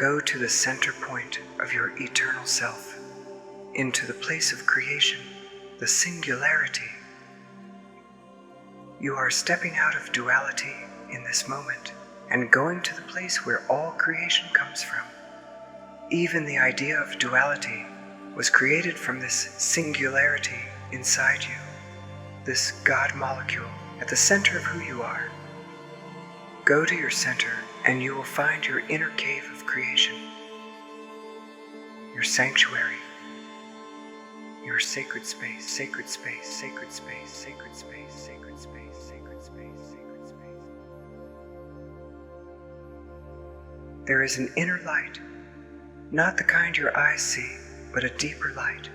Go to the center point of your eternal self, into the place of creation, the singularity. You are stepping out of duality in this moment and going to the place where all creation comes from. Even the idea of duality was created from this singularity inside you, this God molecule at the center of who you are. Go to your center and you will find your inner cave of creation, your sanctuary, your sacred space, sacred space, sacred space, sacred space, sacred space, sacred space, sacred space. There is an inner light, not the kind your eyes see, but a deeper light,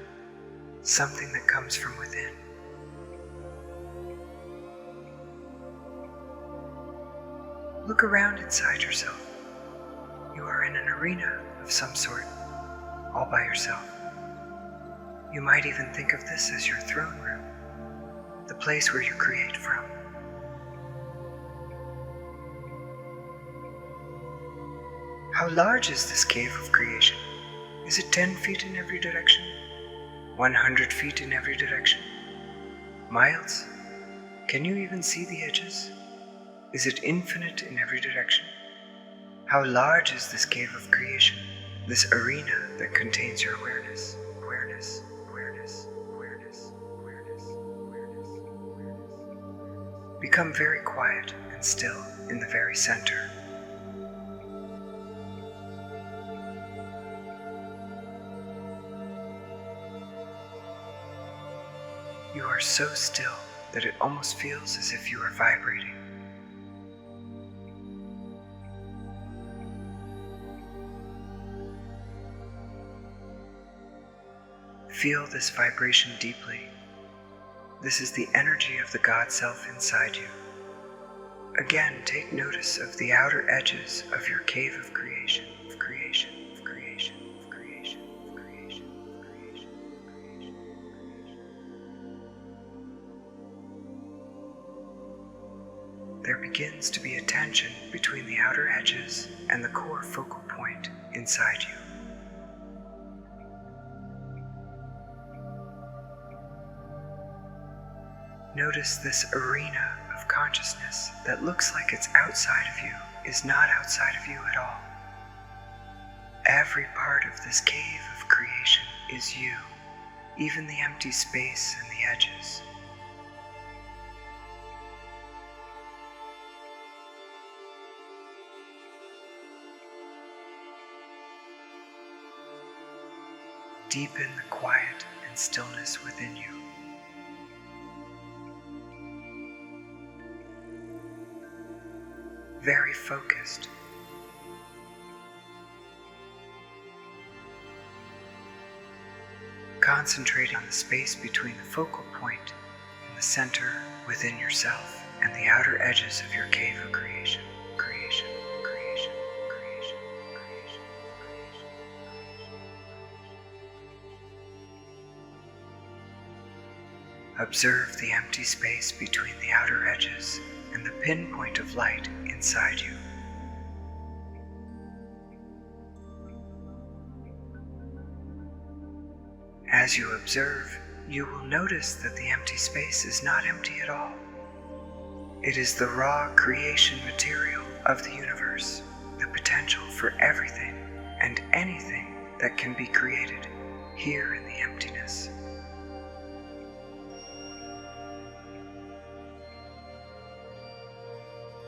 something that comes from within. Look around inside yourself. You are in an arena of some sort, all by yourself. You might even think of this as your throne room, the place where you create from. How large is this cave of creation? Is it 10 feet in every direction? 100 feet in every direction? Miles? Can you even see the edges? Is it infinite in every direction? How large is this cave of creation, this arena that contains your awareness, awareness, awareness, awareness, awareness, awareness, awareness. Become very quiet and still in the very center. You are so still that it almost feels as if you are vibrating. Feel this vibration deeply. This is the energy of the God Self inside you. Again, take notice of the outer edges of your cave of creation, of creation, of creation, of creation, of creation, of creation, of creation, of creation. There begins to be a tension between the outer edges and the core focal point inside you. Notice this arena of consciousness that looks like it's outside of you is not outside of you at all. Every part of this cave of creation is you, even the empty space and the edges. Deepen the quiet and stillness within you. Very focused. Concentrating on the space between the focal point and the center within yourself and the outer edges of your cave of creation. Creation, creation, creation, creation, creation, creation. Observe the empty space between the outer edges and the pinpoint of light inside you. As you observe, you will notice that the empty space is not empty at all. It is the raw creation material of the universe, the potential for everything and anything that can be created here in the emptiness.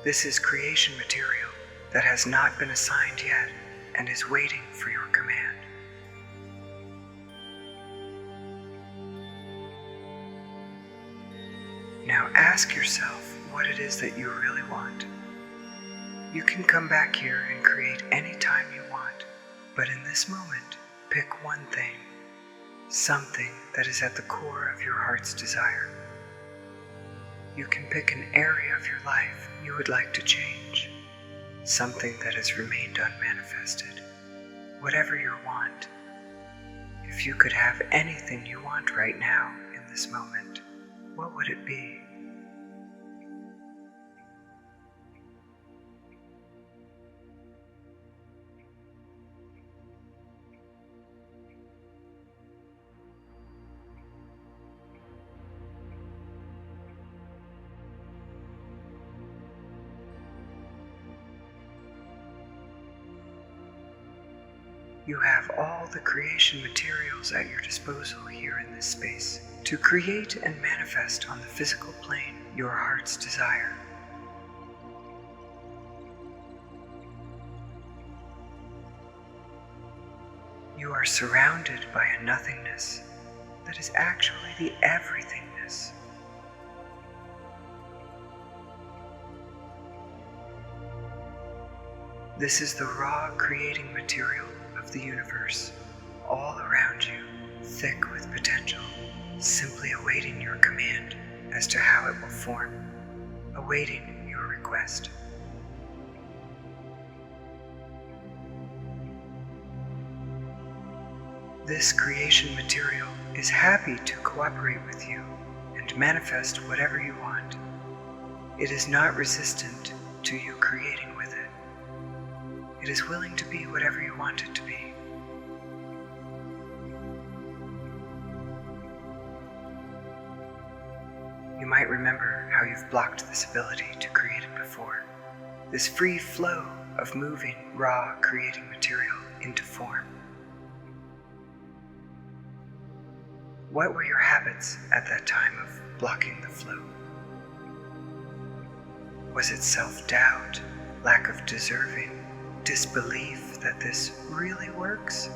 This is creation material that has not been assigned yet and is waiting for your command. Now ask yourself what it is that you really want. You can come back here and create any time you want, but in this moment, pick one thing, something that is at the core of your heart's desire. You can pick an area of your life you would like to change, something that has remained unmanifested, whatever your want. If you could have anything you want right now in this moment, what would it be? You have all the creation materials at your disposal here in this space to create and manifest on the physical plane your heart's desire. You are surrounded by a nothingness that is actually the everythingness. This is the raw creating material of the universe, all around you, thick with potential, simply awaiting your command as to how it will form, awaiting your request. This creation material is happy to cooperate with you and manifest whatever you want. It is not resistant to you creating with it. It is willing to be whatever you want it to be. You might remember how you've blocked this ability to create it before. This free flow of moving, raw, creating material into form. What were your habits at that time of blocking the flow? Was it self-doubt, lack of deserving, disbelief that this really works?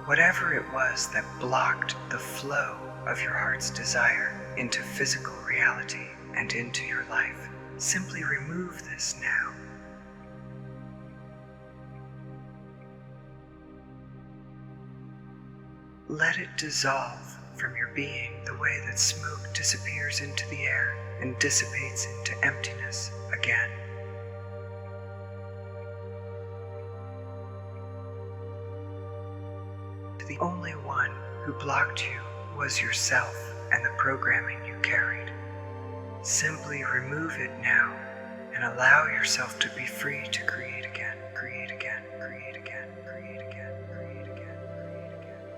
Whatever it was that blocked the flow of your heart's desire into physical reality and into your life, simply remove this now. Let it dissolve from your being the way that smoke disappears into the air and dissipates into emptiness again. The only one who blocked you was yourself and the programming you carried. Simply remove it now and allow yourself to be free to create again, create again, create again, create again, create again, create again.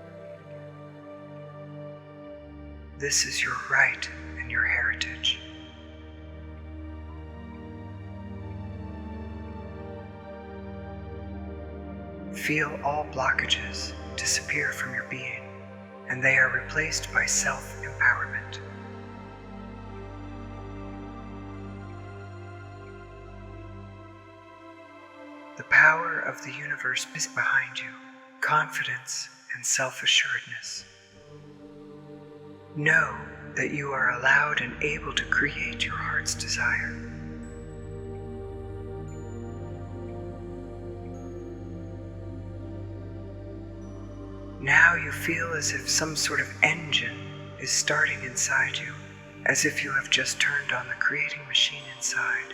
This is your right and your heritage. Feel all blockages disappear from your being, and they are replaced by self-empowerment. The power of the universe is behind you, confidence and self-assuredness. Know that you are allowed and able to create your heart's desire. Now you feel as if some sort of engine is starting inside you, as if you have just turned on the creating machine inside.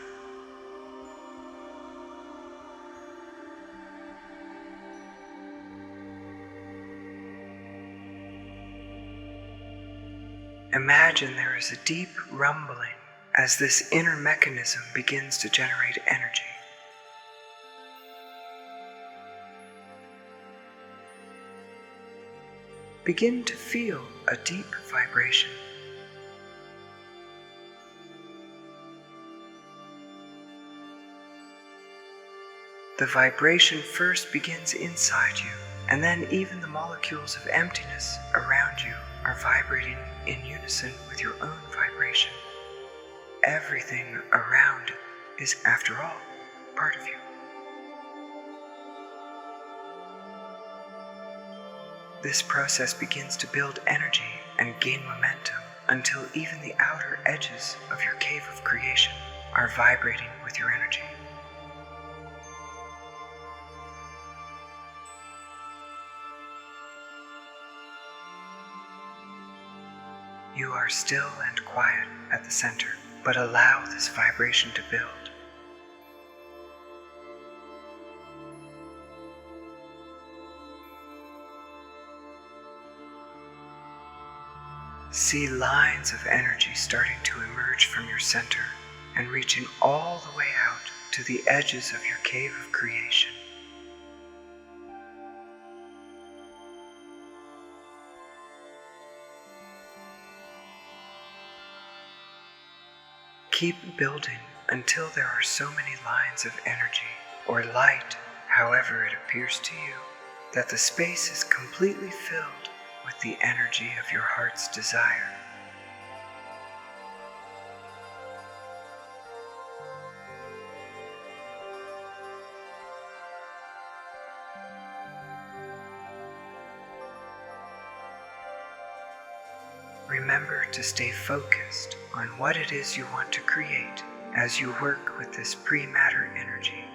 Imagine there is a deep rumbling as this inner mechanism begins to generate energy. Begin to feel a deep vibration. The vibration first begins inside you, and then even the molecules of emptiness around you are vibrating in unison with your own vibration. Everything around is, after all, part of you. This process begins to build energy and gain momentum until even the outer edges of your cave of creation are vibrating with your energy. You are still and quiet at the center, but allow this vibration to build. See lines of energy starting to emerge from your center and reaching all the way out to the edges of your cave of creation. Keep building until there are so many lines of energy or light, however it appears to you that the space is completely filled with the energy of your heart's desire. Remember to stay focused on what it is you want to create as you work with this pre-matter energy.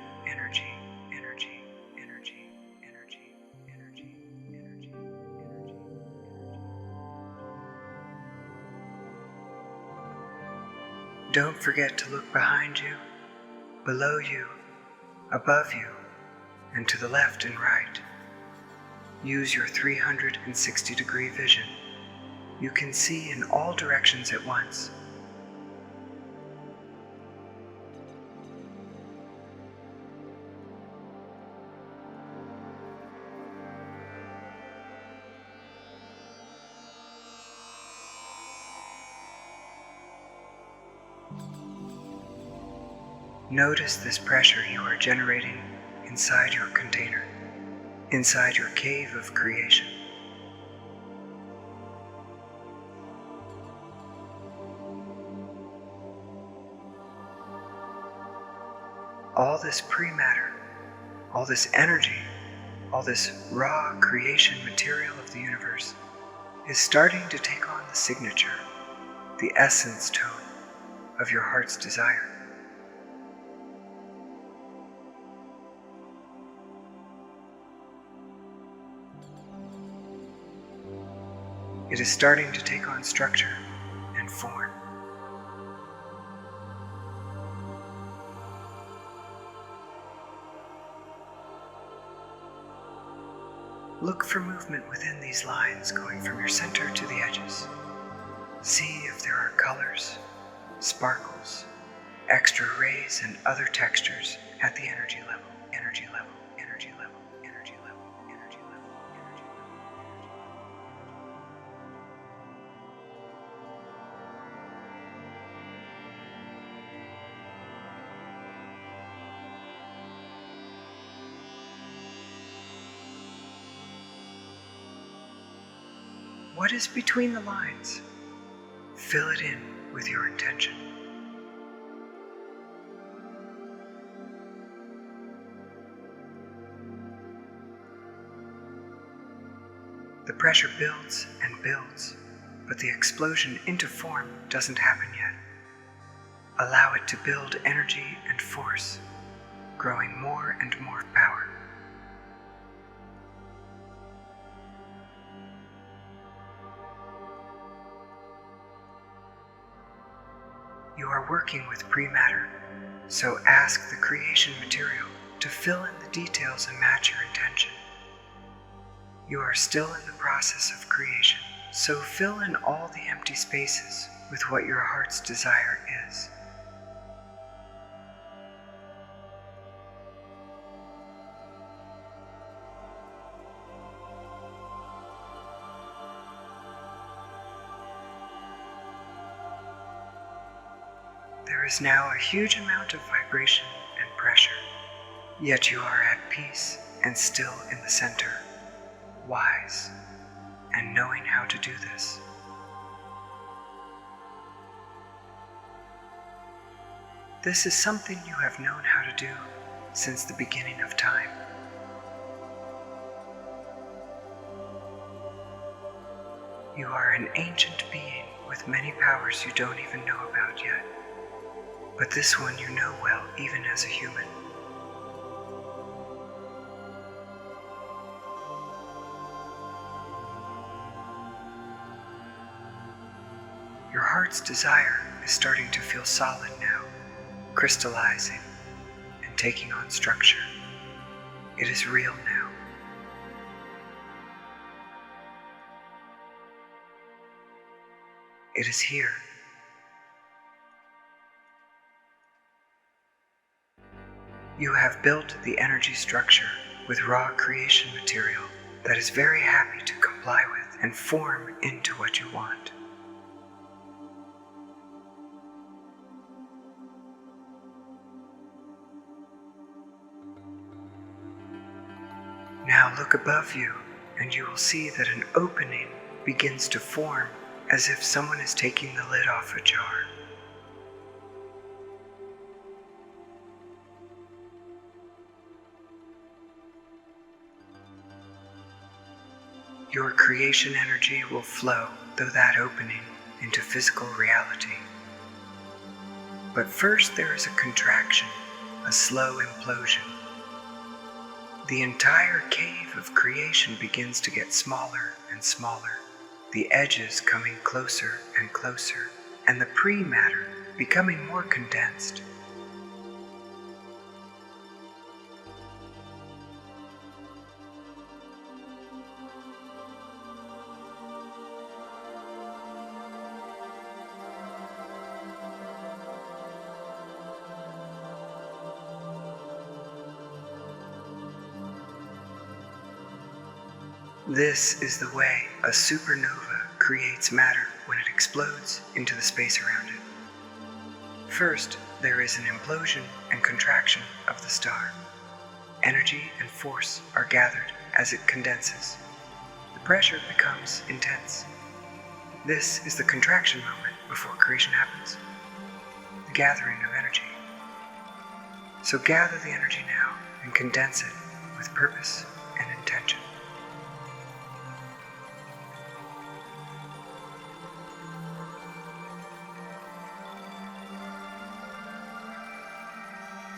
Don't forget to look behind you, below you, above you, and to the left and right. Use your 360-degree vision. You can see in all directions at once. Notice this pressure you are generating inside your container, inside your cave of creation. All this pre-matter, all this energy, all this raw creation material of the universe is starting to take on the signature, the essence tone of your heart's desire. It is starting to take on structure and form. Look for movement within these lines going from your center to the edges. See if there are colors, sparkles, extra rays, and other textures at the energy level, energy level, energy level, energy level, energy level, energy level. What is between the lines? Fill it in with your intention. The pressure builds and builds, but the explosion into form doesn't happen yet. Allow it to build energy and force, growing more and more power. You are working with pre-matter, so ask the creation material to fill in the details and match your intention. You are still in the process of creation, so fill in all the empty spaces with what your heart's desire is. There is now a huge amount of vibration and pressure, yet you are at peace and still in the center, wise, and knowing how to do this. This is something you have known how to do since the beginning of time. You are an ancient being with many powers you don't even know about yet. But this one you know well, even as a human. Your heart's desire is starting to feel solid now, crystallizing and taking on structure. It is real now. It is here. You have built the energy structure with raw creation material that is very happy to comply with and form into what you want. Now look above you, and you will see that an opening begins to form as if someone is taking the lid off a jar. Your creation energy will flow through that opening into physical reality. But first there is a contraction, a slow implosion. The entire cave of creation begins to get smaller and smaller, the edges coming closer and closer, and the pre-matter becoming more condensed. This is the way a supernova creates matter when it explodes into the space around it. First, there is an implosion and contraction of the star. Energy and force are gathered as it condenses. The pressure becomes intense. This is the contraction moment before creation happens, the gathering of energy. So gather the energy now and condense it with purpose and intention.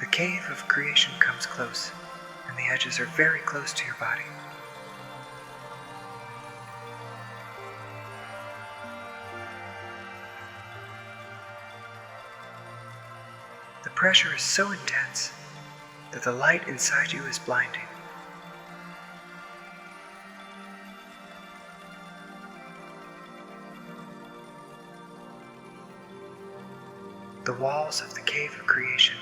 The cave of creation comes close, and the edges are very close to your body. The pressure is so intense that the light inside you is blinding. The walls of the cave of creation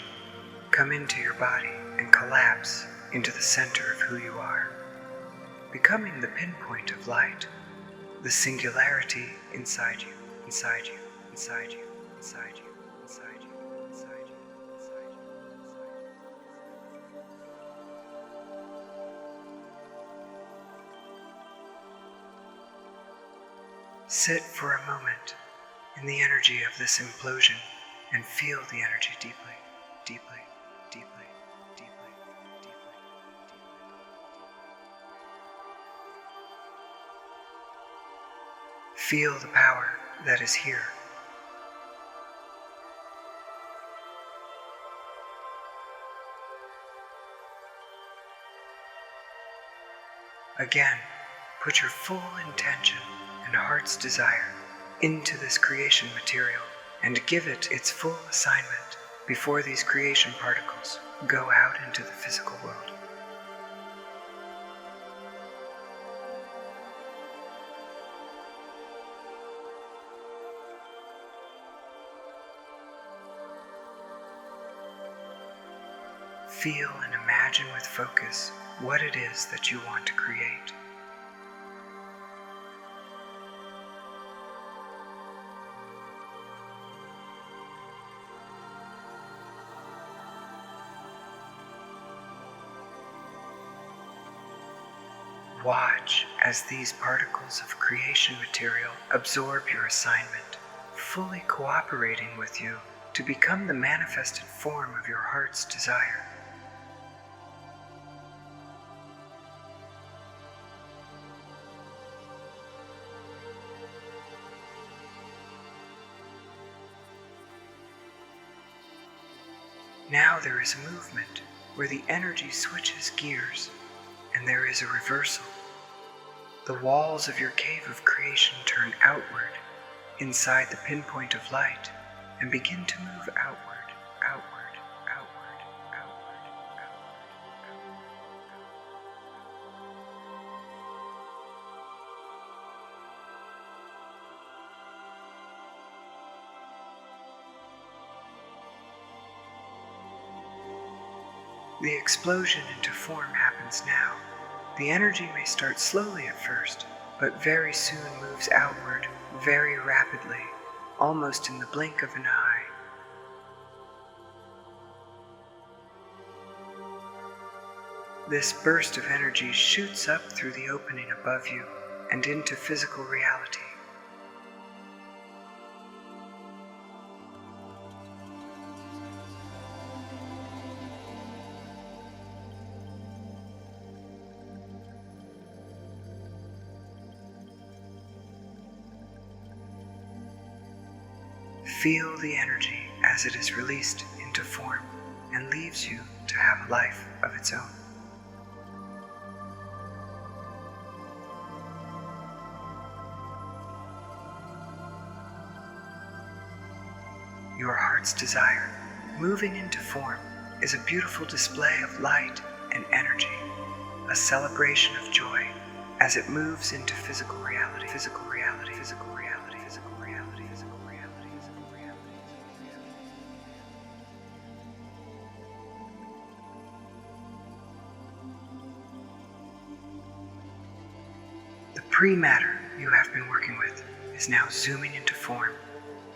come into your body and collapse into the center of who you are, becoming the pinpoint of light, the singularity inside you, inside you, inside you, inside you, inside you, inside you, inside you. Sit for a moment in the energy of this implosion and feel the energy deeply, deeply. Deeply, deeply, deeply, deeply. Feel the power that is here. Again, put your full intention and heart's desire into this creation material and give it its full assignment before these creation particles go out into the physical world. Feel and imagine with focus what it is that you want to create. Watch as these particles of creation material absorb your assignment, fully cooperating with you to become the manifested form of your heart's desire. Now there is a movement where the energy switches gears, and there is a reversal. The walls of your cave of creation turn outward, inside the pinpoint of light, and begin to move outward, outward, outward, outward, outward, outward. The explosion into form happens now. The energy may start slowly at first, but very soon moves outward, very rapidly, almost in the blink of an eye. This burst of energy shoots up through the opening above you and into physical reality. Feel the energy as it is released into form and leaves you to have a life of its own. Your heart's desire, moving into form, is a beautiful display of light and energy, a celebration of joy as it moves into physical reality, physical reality, physical reality, physical reality, physical reality, physical reality. The pre-matter you have been working with is now zooming into form,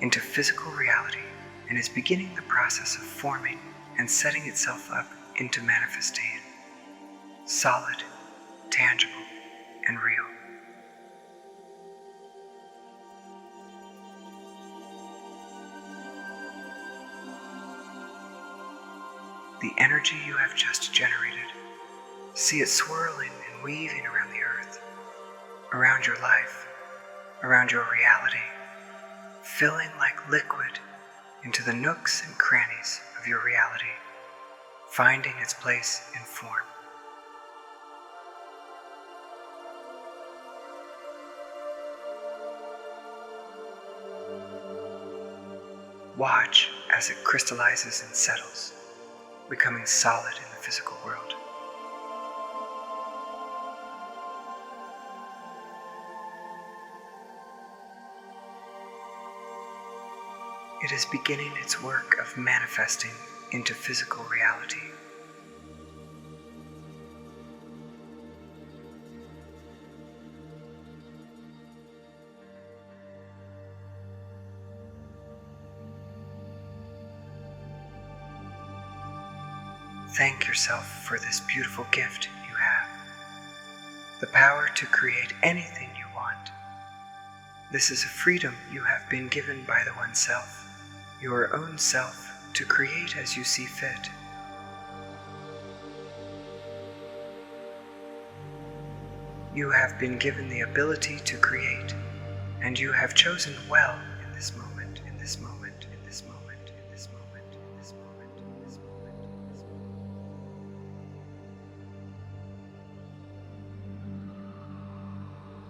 into physical reality, and is beginning the process of forming and setting itself up into manifestation, solid, tangible, and real. The energy you have just generated, see it swirling and weaving around the earth, around your life, around your reality, filling like liquid into the nooks and crannies of your reality, finding its place in form. Watch as it crystallizes and settles, becoming solid in the physical world. It is beginning its work of manifesting into physical reality. Thank yourself for this beautiful gift you have, the power to create anything you want. This is a freedom you have been given by the One Self, your own self, to create as you see fit. You have been given the ability to create, and you have chosen well in this moment, in this moment, in this moment, in this moment, in this moment, in this moment, in this moment.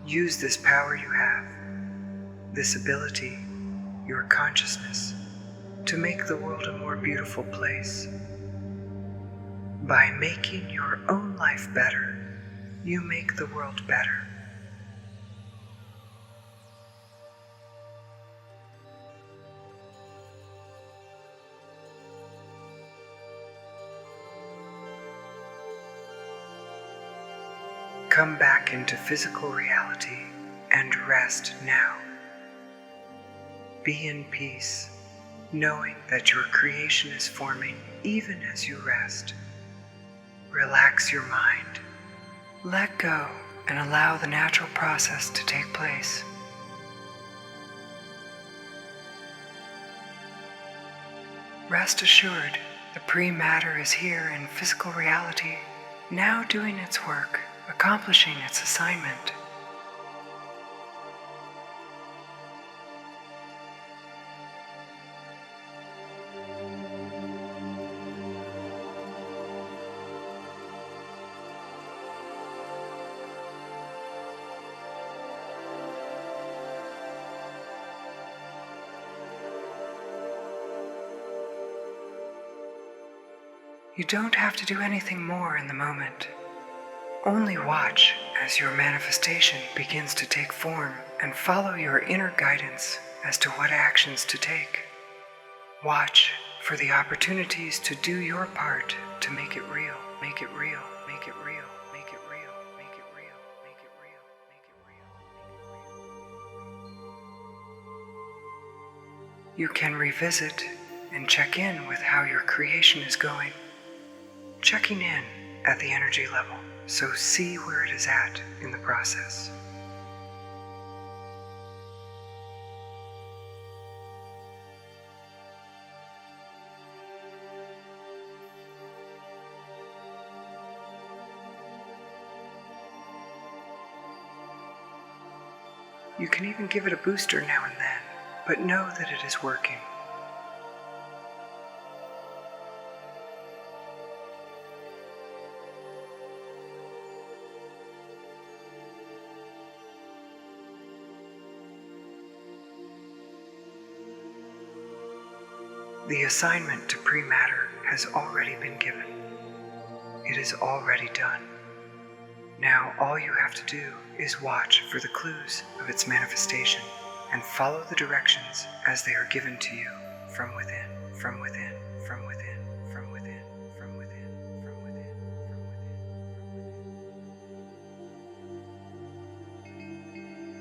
Use this power you have, this ability, your consciousness, to make the world a more beautiful place. By making your own life better, you make the world better. Come back into physical reality and rest now. Be in peace, knowing that your creation is forming even as you rest. Relax your mind. Let go and allow the natural process to take place. Rest assured, the pre-matter is here in physical reality, now doing its work, accomplishing its assignment. You don't have to do anything more in the moment. Only watch as your manifestation begins to take form and follow your inner guidance as to what actions to take. Watch for the opportunities to do your part to make it real, make it real, make it real, make it real, make it real, make it real, make it real, make it real. You can revisit and check in with how your creation is going. Checking in at the energy level, so see where it is at in the process. You can even give it a booster now and then, but know that it is working. The assignment to pre-matter has already been given. It is already done. Now all you have to do is watch for the clues of its manifestation and follow the directions as they are given to you from within, from within, from within, from within, from within, from within, from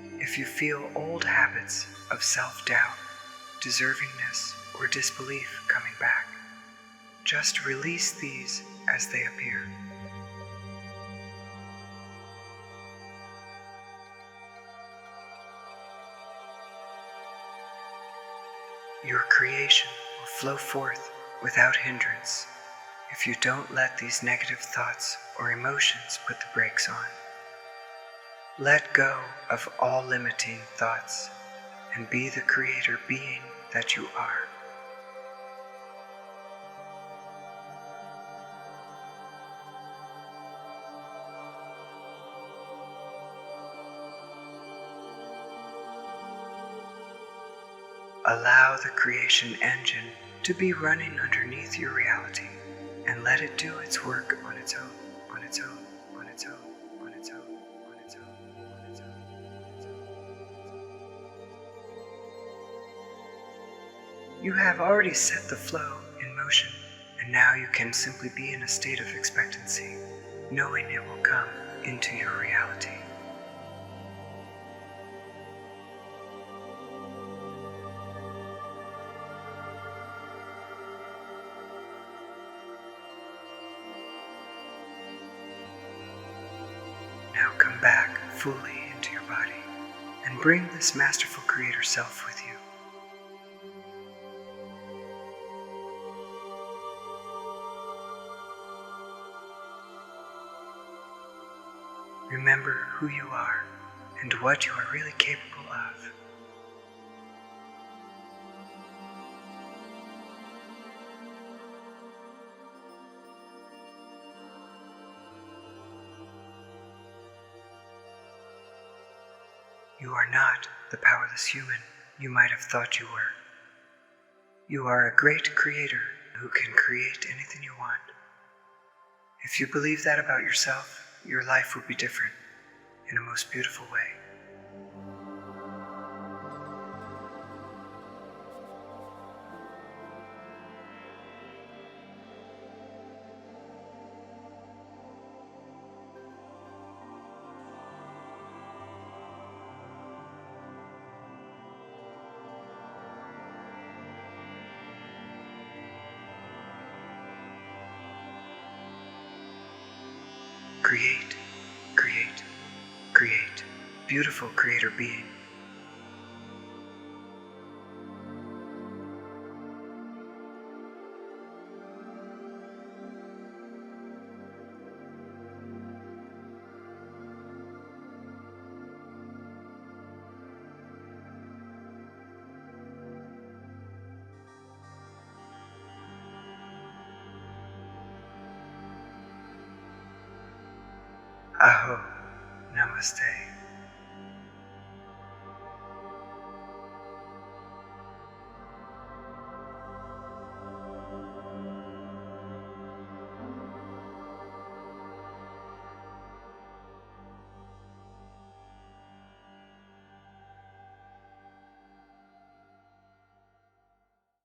within. If you feel old habits of self-doubt, deservingness, or disbelief coming back, just release these as they appear. Your creation will flow forth without hindrance if you don't let these negative thoughts or emotions put the brakes on. Let go of all limiting thoughts and be the creator being that you are. Allow the creation engine to be running underneath your reality and let it do its work on its own, on its own, on its own, on its own, on its own, on its own, on its own. You have already set the flow in motion, and now you can simply be in a state of expectancy, knowing it will come into your reality. Now come back fully into your body and bring this masterful creator self with you. Remember who you are and what you are really capable of. You are not the powerless human you might have thought you were. You are a great creator who can create anything you want. If you believe that about yourself, your life will be different in a most beautiful way. Create, create, create. Beautiful creator being. Aho, namaste.